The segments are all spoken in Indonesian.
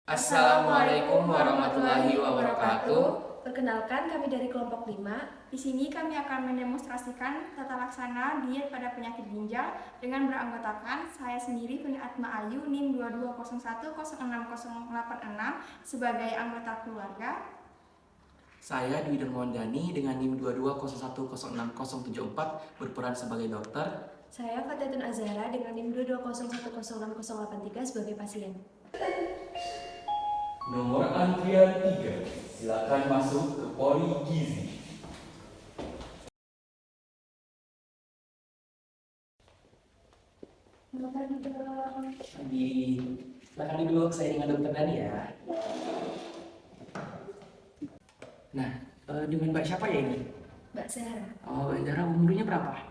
Assalamualaikum warahmatullahi wabarakatuh. Perkenalkan, kami dari kelompok 5. Di sini kami akan mendemonstrasikan tata laksana diet pada penyakit ginjal dengan beranggotakan saya sendiri, Funi Atma Ayu, NIM 2201060086 sebagai anggota keluarga. Saya Dwi Dermawandani dengan NIM 2201060074 berperan sebagai dokter. Saya Fatatun Azhara dengan NIM 2201060083 sebagai pasien. Nomor antrian 3, silakan masuk ke poli gizi. Silakan dulu, saya dengan dokter Dani ya. Nah, dengan Mbak siapa ya ini? Mbak Zahra, Oh, Mbak Zara umurnya berapa?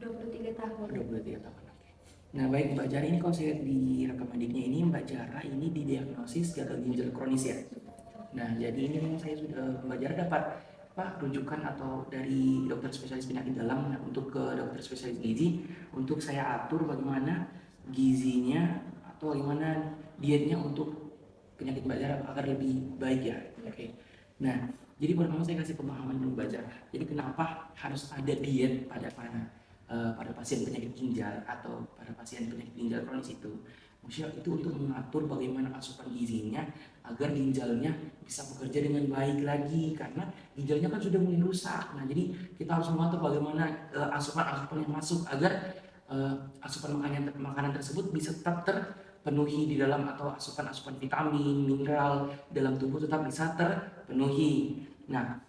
23 tahun. 23 tahun. Oke. Nah, baik Mbak Zara, ini kalau saya lihat di rekam mediknya ini Mbak Zara ini didiagnosis gagal ginjal kronis ya. Nah, jadi ini memang saya sudah Mbak Zara dapat rujukan atau dari dokter spesialis penyakit dalam untuk ke dokter spesialis gizi untuk saya atur bagaimana gizinya atau bagaimana dietnya untuk penyakit Mbak Zara agar lebih baik ya. Oke. Nah, jadi pertama saya kasih pemahaman dulu Mbak Zara. Jadi kenapa harus ada diet pada pasien penyakit ginjal atau pada pasien penyakit ginjal kronis itu? Maksudnya itu untuk mengatur bagaimana asupan gizinya agar ginjalnya bisa bekerja dengan baik lagi karena ginjalnya kan sudah mulai rusak. Nah, jadi kita harus mengatur bagaimana asupan yang masuk agar asupan makanan tersebut bisa tetap terpenuhi di dalam atau asupan vitamin, mineral dalam tubuh tetap bisa terpenuhi. Nah,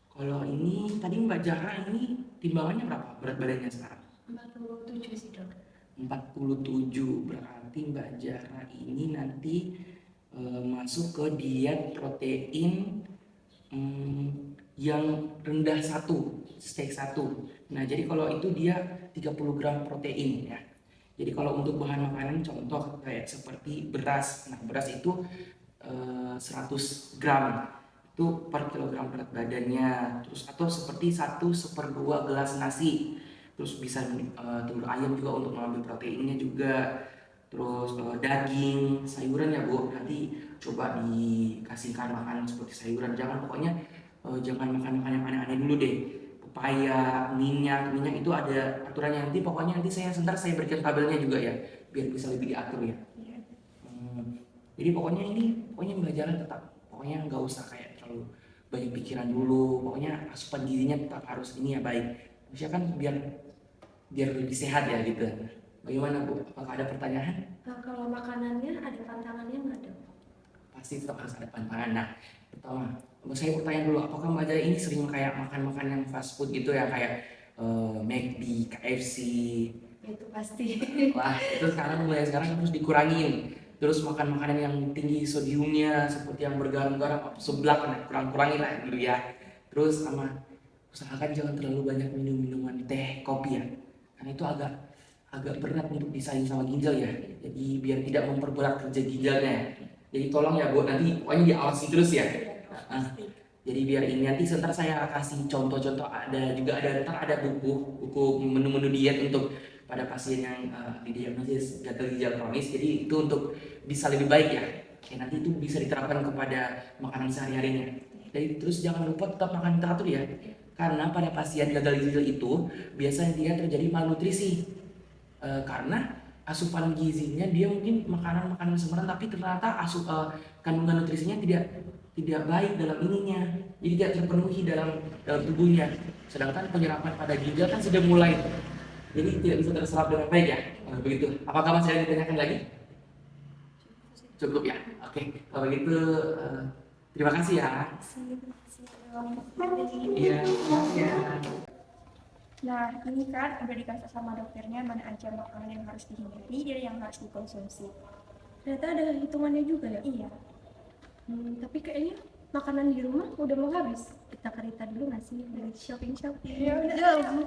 kalau ini tadi Mbak Zahra ini timbangannya berapa berat badannya sekarang? 47 sih dok. 47, berarti Mbak Zahra ini nanti masuk ke diet protein yang rendah 1, steak 1. Nah, jadi kalau itu dia 30 gram protein ya. Jadi kalau untuk bahan makanan contoh kayak seperti beras. Nah, beras itu 100 gram itu per kilogram berat badannya. Terus atau seperti 1/2 gelas nasi. Terus bisa telur ayam juga untuk mengambil proteinnya juga. Terus daging, sayuran ya Bu, nanti coba dikasihkan makanan seperti sayuran. Pokoknya jangan makan makanan yang aneh-aneh dulu deh. Pepaya, minyak itu ada aturannya. Pokoknya nanti saya berikan tabelnya juga ya, biar bisa lebih diatur ya. Jadi pokoknya Mbak Jalan tetap, pokoknya nggak usah kayak terlalu banyak pikiran dulu. Pokoknya asupan gizinya tetap harus ini ya baik. Maksudnya kan biar lebih sehat ya gitu. Bagaimana Bu? Apakah ada pertanyaan? Nah, kalau makanannya ada pantangannya nggak dok? Pasti tetap harus ada pantangan. Nah, pertama, saya bertanya dulu, apakah Mbak Jaya ini sering kayak makan yang fast food gitu ya, kayak McD, KFC? Itu pasti. Wah, itu mulai sekarang harus dikurangin. Terus makan makanan yang tinggi sodiumnya, seperti yang bergaram-garam, seblak, nah, kurang-kurangin lah dulu ya. Terus sama, usahakan jangan terlalu banyak minum minuman teh, kopi ya. Karena itu agak berat untuk disaing sama ginjal ya. Jadi biar tidak memperberat kerja ginjalnya ya. Jadi tolong ya Bu, nanti pokoknya diawasi terus ya. Jadi biar ini nanti sebentar saya kasih contoh-contoh, ntar ada buku menu-menu diet untuk pada pasien yang didiagnosis gagal ginjal kronis. Jadi itu untuk bisa lebih baik ya. Oke, nanti itu bisa diterapkan kepada makanan sehari-harinya. Jadi terus jangan lupa tetap makan teratur ya. Karena pada pasien gagal ginjal itu biasanya dia terjadi malnutrisi. Karena asupan gizinya dia mungkin makanan sempurna tapi ternyata kandungan nutrisinya tidak baik dalam ininya, jadi tidak terpenuhi dalam tubuhnya. Sedangkan penyerapan pada ginjal kan sudah mulai, jadi tidak bisa terserap dengan baik ya. Begitu. Apakah masih ada yang ditanyakan lagi? Cukup ya. Oke, kalau begitu terima kasih ya. Iya. Nah, ini kan udah dikasih sama dokternya mana aja makanan yang harus dihindari dan yang harus dikonsumsi. Ternyata ada hitungannya juga ya? Iya. Tapi kayaknya makanan di rumah udah mau habis. Kita kerita dulu nggak sih? Dari shopping. Ya udah.